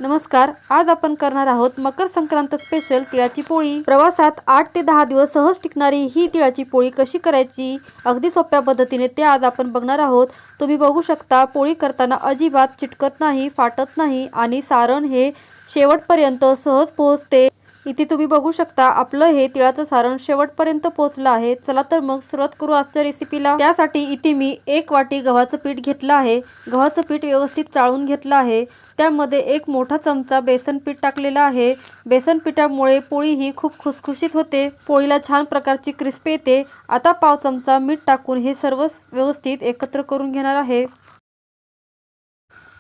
नमस्कार, आज आपण करणार आहोत मकर संक्रांत स्पेशल तिळाची पोळी। प्रवासात 8 ते 10 दिवस सहज टिकणारी ही तिळाची पोळी कशी करायची अगदी सोप्या पद्धतीने ते आज आपण बघणार आहोत। तुम्ही बघू शकता पोळी करताना अजिबात चिटकत नाही, फाटत नाही आणि सारण हे शेवटपर्यंत सहज पोहोचते। इथे तुम्ही बघू शकता आपलं हे तिळाचं सारण शेवटपर्यंत पोहोचलं आहे। चला तर मग सुरुवात करू आजच्या रेसिपीला। त्यासाठी इथे मी 1 वाटी गव्हाचं पीठ घेतलं आहे। गव्हाचं पीठ व्यवस्थित चाळून घेतलं आहे। त्यामध्ये 1 मोठा चमचा बेसन पीठ टाकलेला आहे। बेसन पिठामुळे पोळी ही खूप खुसखुशीत होते, पोळीला छान प्रकारची क्रिस्पी येते। आता पाव चमचा मीठ टाकून हे सर्व व्यवस्थित एकत्र करून घेणार आहे।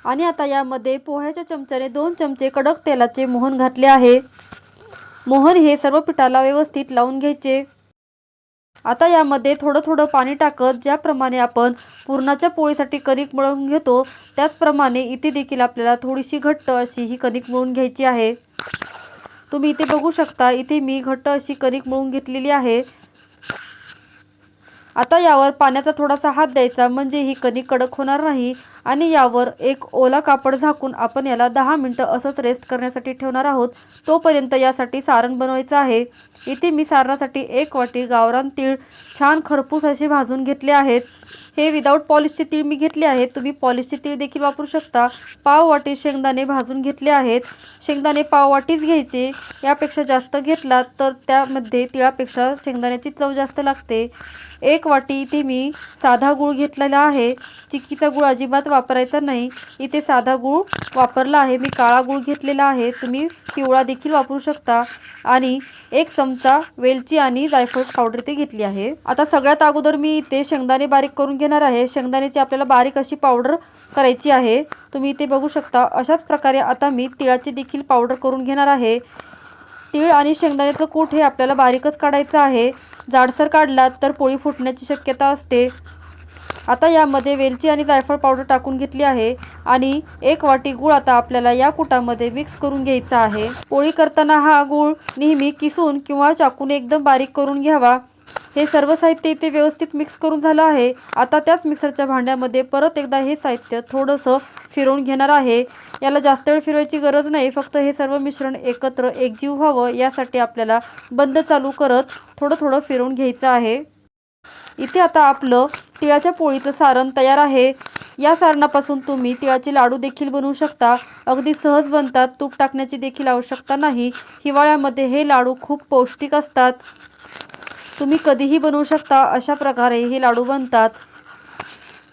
आणि आता यामध्ये पोह्याच्या चमच्याने 2 चमचे कडक तेलाचे मोहन घातले आहे। मोहन हे सर्व पिठाला व्यवस्थित लावून घ्यायचे। आता यामध्ये थोडं थोडं पाणी टाकत ज्याप्रमाणे आपण पुरणाच्या पोळीसाठी कणिक मळून घेतो त्याचप्रमाणे इथे देखील आपल्याला थोडीशी घट्ट अशी ही कणिक मळून घ्यायची आहे। तुम्ही इथे बघू शकता इथे मी घट्ट अशी कणिक मळून घेतलेली आहे। आता यावर पाण्याचा थोडासा हात द्यायचा म्हणजे ही कणिक कडक होणार नाही आणि यावर एक ओला कापड झाकून आपण याला 10 मिनिटं असंच रेस्ट करण्यासाठी ठेवणार आहोत। तोपर्यंत यासाठी सारण बनवायचं आहे। इथे मी सारणासाठी 1 वाटी गावरान तीळ छान खरपूस असे भाजून घेतले आहेत। हे विदाऊट पॉलिशचे तीळ मी घेतले आहेत, तुम्ही पॉलिशचे तीळ देखील वापरू शकता। पाव वाटी शेंगदाणे भाजून घेतले आहेत। शेंगदाणे पाव वाटीच घ्यायचे, यापेक्षा जास्त घेतला तर त्यामध्ये तिळापेक्षा शेंगदाण्याची चव जास्त लागते। 1 वाटी इथे मी साधा गूळ घेतलेला आहे, चिक्कीचा गूळ अजिबात वापरायचा नाही। इथे साधा गूळ वापरला आहे, मी काळा गूळ घेतलेला आहे, तुम्ही पिवळा देखील वापरू शकता। आणि 1 चमचा वेलची आणि जायफळ पावडर इथे घेतली आहे। आता सगळ्यात अगोदर मी इथे शेंगदाणे बारीक करून घेणार आहे। शेंगदाण्याची आपल्याला बारीक अशी पावडर करायची आहे, तुम्ही इथे बघू शकता। अशाच प्रकारे आता मी तिळाची देखील पावडर करून घेणार आहे। तीळ आणि शेंगदाण्याचं कूट हे आपल्याला बारीकच काढायचं आहे, जाडसर काढलात तर पोळी फुटण्याची शक्यता असते। आता यामध्ये वेलची आणि जायफळ पावडर टाकून घेतली आहे आणि 1 वाटी गूळ आता आपल्याला या कुटामध्ये मिक्स करून घ्यायचा आहे। पोळी करताना हा गूळ नेहमी किसून किंवा चाकूने एकदम बारीक करून घ्यावा। हे सर्व साहित्य इथे व्यवस्थित मिक्स करून झालं आहे। आता त्याच मिक्सरच्या भांड्यामध्ये परत एकदा हे साहित्य थोडंसं फिरवून घेणार आहे। याला जास्त वेळ फिरवायची गरज नाही, फक्त हे सर्व मिश्रण एकत्र एकजीव व्हावं यासाठी आपल्याला बंद चालू करत थोडं थोडं फिरवून घ्यायचं आहे। इथे आता आपलं तिळाच्या पोळीचं सारण तयार आहे। या सारणापासून तुम्ही तिळाचे लाडू देखील बनवू शकता, अगदी सहज बनतात, तूप टाकण्याची देखील आवश्यकता नाही। हिवाळ्यामध्ये हे लाडू खूप पौष्टिक असतात, तुम्ही कधीही बनवू शकता। अशा प्रकारे हे लाडू बनतात।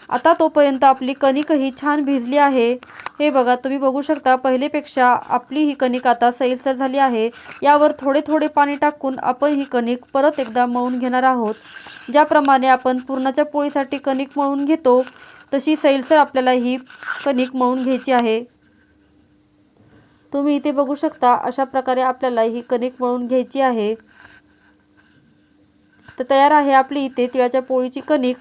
आता तोपर्यंत आपली कणिकही छान भिजली आहे। हे बघा, तुम्ही बघू शकता पहिलेपेक्षा आपली ही कणिक आता सैलसर झाली आहे। यावर थोडे थोडे पाणी टाकून आपण ही कणिक परत एकदा मळून घेणार आहोत। ज्याप्रमाणे आपण पुरणाच्या पोळीसाठी कणिक मळून घेतो तशी सैलसर आपल्याला ही कणिक मळून घ्यायची आहे। तुम्ही इथे बघू शकता अशा प्रकारे आपल्याला ही कणिक मळून घ्यायची आहे। तर तयार आहे आपली इथे तिळाच्या पोळीची कणिक।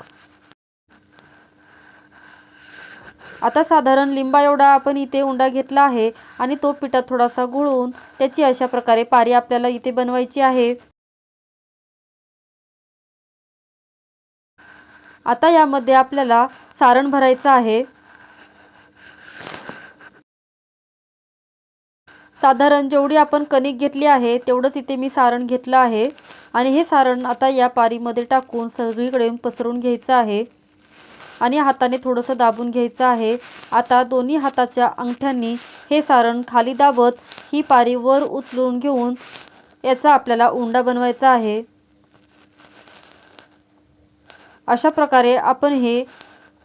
आता साधारण लिंबा एवढा आपण इथे उंडा घेतला आहे आणि तो पिठात थोडासा घोळून त्याची अशा प्रकारे पारी आपल्याला इथे बनवायची आहे। आता यामध्ये आपल्याला सारण भरायचं आहे। साधारण जेवढी आपण कणिक घेतली आहे तेवढंच इथे मी सारण घेतलं आहे आणि हे सारण आता या पारीमध्ये टाकून सगळीकडे पसरवून घ्यायचं आहे आणि हाताने थोडंसं दाबून घ्यायचं आहे। आता दोन्ही हाताच्या अंगठ्यांनी हे सारण खाली दाबत ही पारी वर उचलून घेऊन याचा आपल्याला उंडा बनवायचा आहे। अशा प्रकारे आपण हे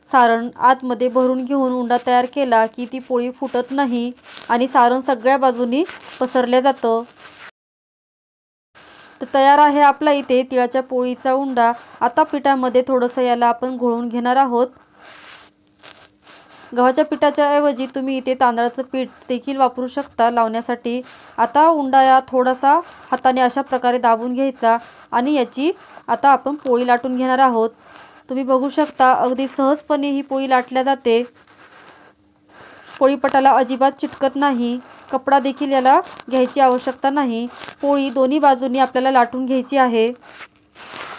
सारण आतमध्ये भरून घेऊन उंडा तयार केला की ती पोळी फुटत नाही आणि सारण सगळ्या बाजूनी पसरलं जातं। तर तयार आहे आपला इथे तिळाच्या पोळीचा उंडा। आता पिठामध्ये थोडंसं याला आपण घोळून घेणार आहोत। गव्हाच्या पिठाच्या ऐवजी तुम्ही इथे तांदळाचं पीठ देखील वापरू शकता लावण्यासाठी। आता उंडा थोडासा हाताने अशा प्रकारे दाबून घ्यायचा आणि याची आता आपण पोळी लाटून घेणार आहोत। तुम्ही बघू शकता अगदी सहजपणे ही पोळी लाटल्या जाते, पोळीपटाला अजिबात चिटकत नाही, कपडा देखील याला घ्यायची आवश्यकता नाही। पोळी दोन्ही बाजूंनी आपल्याला लाटून घ्यायची आहे,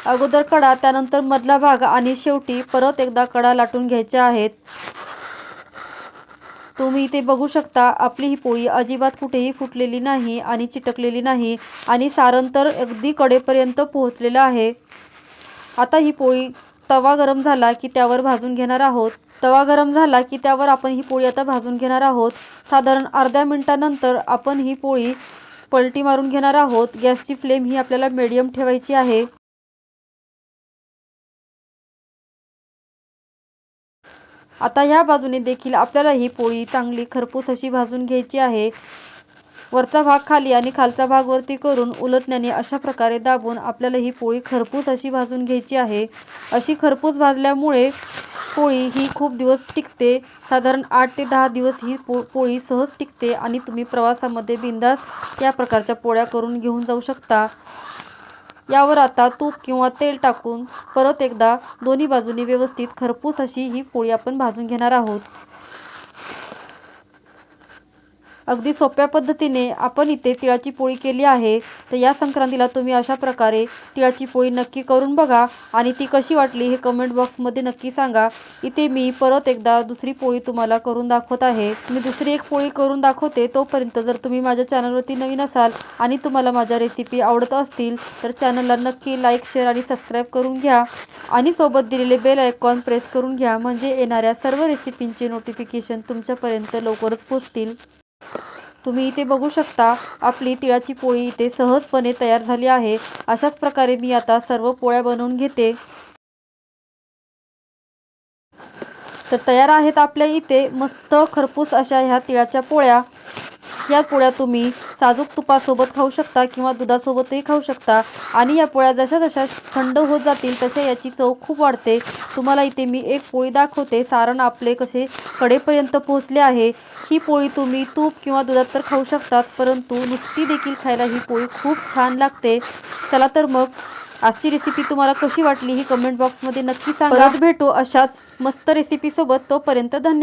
अगोदर कडा, त्यानंतर मधला भाग आणि शेवटी परत एकदा कडा लाटून घ्यायच्या आहेत। तुम्ही इथे बघू शकता आपली ही पोळी अजिबात कुठेही फुटलेली नाही आणि चिटकलेली नाही आणि सारण तर अगदी कडेपर्यंत पोहोचलेलं आहे. आता ही पोळी तवा गरम झाला की त्यावर भाजून घेणार आहोत. तवा गरम झाला की त्यावर आपण ही पोळी आता भाजून घेणार आहोत. साधारण अर्ध्या मिनिटानंतर आपण ही पोळी पलटी मारून घेणार आहोत. गॅसची फ्लेम ही आपल्याला मीडियम ठेवायची आहे. आता ह्या बाजूने देखील आपल्याला ही पोळी चांगली खरपूस अशी भाजून घ्यायची आहे. वरचा भाग खाली आणि खालचा भाग वरती करून उलटण्याने अशा प्रकारे दाबून आपल्याला ही पोळी खरपूस अशी भाजून घ्यायची आहे. अशी खरपूस भाजल्यामुळे पोळी ही खूप दिवस टिकते. साधारण 8 ते 10 दिवस ही पोळी सहज टिकते आणि तुम्ही प्रवासामध्ये बिनधास्त या प्रकारच्या पोळ्या करून घेऊन जाऊ शकता. यावर आता तूप किंवा तेल टाकून परत एकदा दोन्ही बाजूनी व्यवस्थित खरपूस अशी ही पोळी आपण भाजून घेणार आहोत. अगदी सोप्या पद्धतीने आपण इथे तिळाची पोळी केली आहे. तर या संक्रांतीला तुम्ही अशा प्रकारे तिळाची पोळी नक्की करून बघा आणि ती कशी वाटली हे कमेंट बॉक्समध्ये नक्की सांगा. इथे मी परत एकदा दुसरी पोळी तुम्हाला करून दाखवत आहे. मी दुसरी एक पोळी करून दाखवते. तोपर्यंत जर तुम्ही माझ्या चॅनलवरती नवीन असाल आणि तुम्हाला माझ्या रेसिपी आवडत असतील तर चॅनलला नक्की लाईक, शेअर आणि सबस्क्राईब करून घ्या आणि सोबत दिलेले बेल आयकॉन प्रेस करून घ्या, म्हणजे येणाऱ्या सर्व रेसिपींचे नोटिफिकेशन तुमच्यापर्यंत लवकरच पोहोचतील. तुम्ही इथे बघू शकता आपली तिळाची पोळी इथे सहजपणे तयार झाली आहे. अशाच प्रकारे मी आता सर्व पोळ्या बनवून घेते. तर तयार आहेत आपल्या इथे मस्त खरपूस अशा ह्या तिळाच्या पोळ्या. या पोळ्या तुम्ही साजूक तुपासोबत खाऊ शकता किंवा दुधासोबतही खाऊ शकता आणि या पोळ्या जशा जशा थंड होत जातील तशा याची चव खूप वाढते. तुम्हाला इथे मी एक पोळी दाखवते. सारण आपले कसे कडेपर्यंत पोहोचले आहे. ही पोळी तुम्ही तूप किंवा दुधात तर खाऊ शकतात, परंतु नुसती देखील खायला ही पोळी खूप छान लागते. चला तर मग आजची रेसिपी तुम्हाला कशी वाटली ही कमेंट बॉक्समध्ये नक्की सांगा. परत भेटू अशाच मस्त रेसिपीसोबत. तोपर्यंत धन्यवाद.